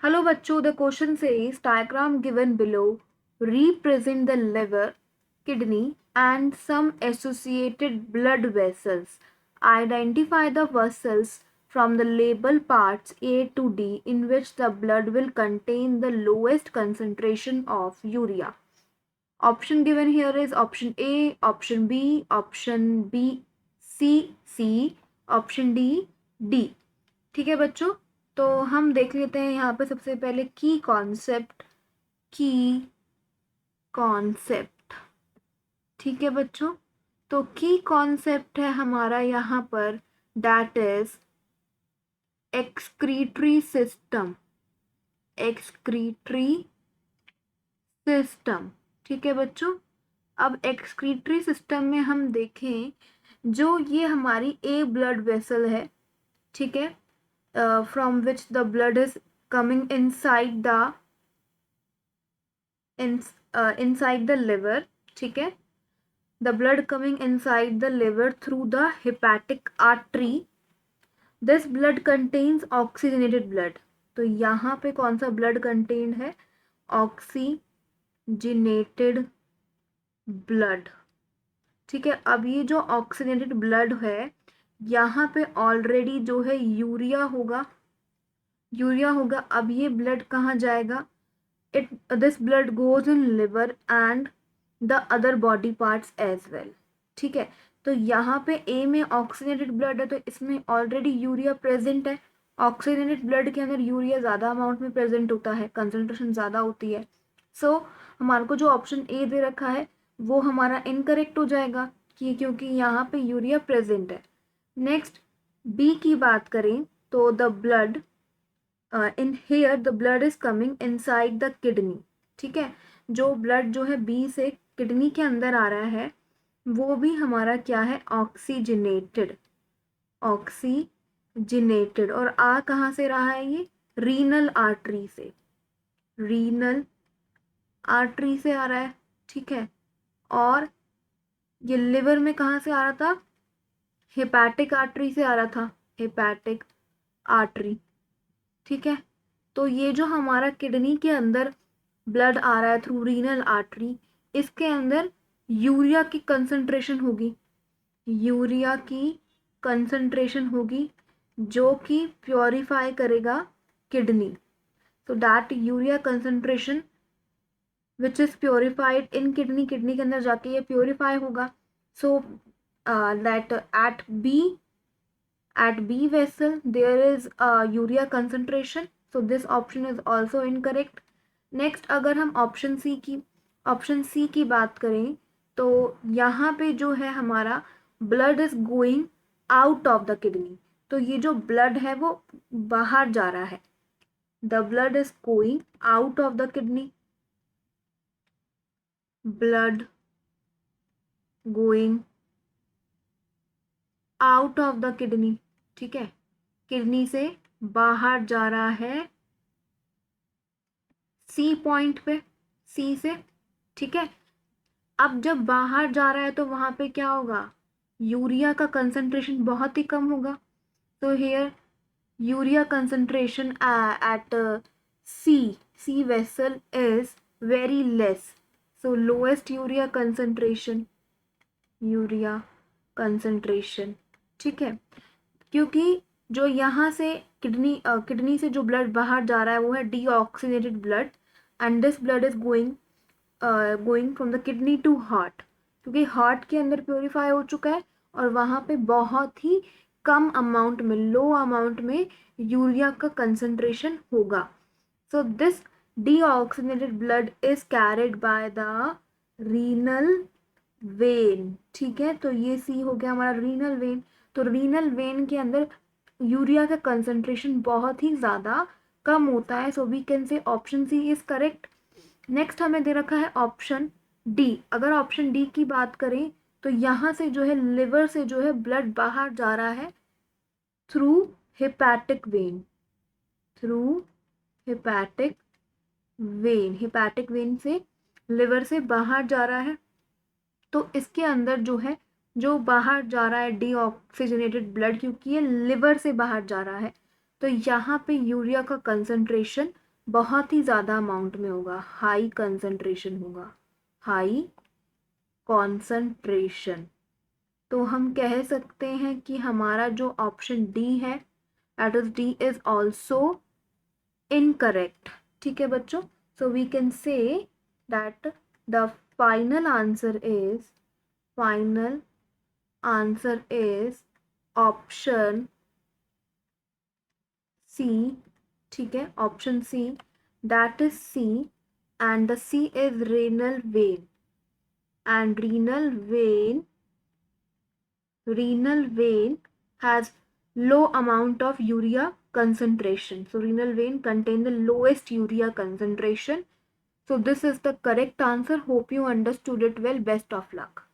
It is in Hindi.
Hello bachcho, the question says diagram given below represent the liver, kidney and some associated blood vessels. Identify the vessels from the label parts A to D in which the blood will contain the lowest concentration of urea. Option given here is option A, option B, option B, C, option D, D. ठीक है बच्चों, तो हम देख लेते हैं यहाँ पे सबसे पहले की कॉन्सेप्ट। ठीक है बच्चों, तो की कॉन्सेप्ट है हमारा यहाँ पर दैट इज एक्सक्रीटरी सिस्टम। ठीक है बच्चों, अब एक्सक्रीटरी सिस्टम में हम देखें, जो ये हमारी ए ब्लड वेसल है, ठीक है, from which the blood is coming inside the liver, ठीक है, the blood coming inside the liver through the hepatic artery. This blood contains oxygenated blood. तो यहाँ पे कौन सा ब्लड कंटेन्ड है? Oxygenated blood. ठीक है, अब ये जो ऑक्सीजनेटेड ब्लड है, यहाँ पे ऑलरेडी जो है यूरिया होगा। अब ये ब्लड कहाँ जाएगा? This blood goes in liver and the other body parts as well. ठीक है, तो यहाँ पे ए में ऑक्सीजनेटेड ब्लड है, तो इसमें ऑलरेडी यूरिया प्रेजेंट है। ऑक्सीजनेटेड ब्लड के अंदर यूरिया ज़्यादा अमाउंट में प्रेजेंट होता है, कंसंट्रेशन ज़्यादा होती है। सो हमारे को जो ऑप्शन ए दे रखा है वो हमारा इनकरेक्ट हो जाएगा, क्योंकि यहाँ पे यूरिया प्रेजेंट है। नेक्स्ट बी की बात करें तो the blood in here the blood is coming inside the kidney. ठीक है, जो ब्लड जो है बी से किडनी के अंदर आ रहा है वो भी हमारा क्या है? ऑक्सीजनेटेड। और आ कहाँ से रहा है? ये रीनल आर्टरी से आ रहा है। ठीक है, और ये लिवर में कहाँ से आ रहा था? हेपैटिक आर्टरी से आ रहा था, हेपैटिक आर्टरी। ठीक है, तो ये जो हमारा किडनी के अंदर ब्लड आ रहा है थ्रू रीनल आर्टरी, इसके अंदर यूरिया की कंसंट्रेशन होगी, जो कि प्योरीफाई करेगा किडनी। तो that urea concentration which is purified in kidney के अंदर जाके ये प्योरीफाई होगा। So that at B vessel there is urea concentration, so this option is also incorrect. Next अगर हम ऑप्शन सी की बात करें तो यहाँ पे जो है हमारा blood is going out of the kidney, तो ये जो ब्लड है वो बाहर जा रहा है। The blood is going out of the kidney, blood going out of the kidney. ठीक है, किडनी से बाहर जा रहा है सी पॉइंट पे, सी से। ठीक है, अब जब बाहर जा रहा है तो वहां पे क्या होगा? यूरिया का कंसंट्रेशन बहुत ही कम होगा। तो here urea concentration at C vessel is very less, so lowest urea concentration. ठीक है, क्योंकि जो यहाँ से किडनी से जो ब्लड बाहर जा रहा है वो है deoxygenated blood, and this blood is going from the kidney to heart, क्योंकि हार्ट के अंदर प्योरीफाई हो चुका है और वहाँ पे बहुत ही कम अमाउंट में, लो अमाउंट में यूरिया का कंसंट्रेशन होगा। So this deoxygenated blood is carried by the renal vein. ठीक है, तो ये सी हो गया हमारा रीनल वेन। तो रीनल वेन के अंदर यूरिया का कंसंट्रेशन बहुत ही ज़्यादा कम होता है, so we can say option C is correct. Next हमें दे रखा है ऑप्शन डी। अगर ऑप्शन डी की बात करें तो यहाँ से जो है लिवर से जो है ब्लड बाहर जा रहा है थ्रू हेपैटिक वेन से लिवर से बाहर जा रहा है। तो इसके अंदर जो है, जो बाहर जा रहा है डीऑक्सीजनेटेड ब्लड, क्योंकि ये लिवर से बाहर जा रहा है, तो यहाँ पे यूरिया का कंसंट्रेशन बहुत ही ज़्यादा अमाउंट में होगा, हाई कंसंट्रेशन होगा, हाई कॉन्सेंट्रेशन। तो हम कह सकते हैं कि हमारा जो ऑप्शन डी है, that is D is also incorrect. ठीक है बच्चों, so we can say that the final answer is option C. ठीक है, option C, that is C, and the C is renal vein, and renal vein has low amount of urea concentration. So renal vein contain the lowest urea concentration. So this is the correct answer. Hope you understood it well. Best of luck.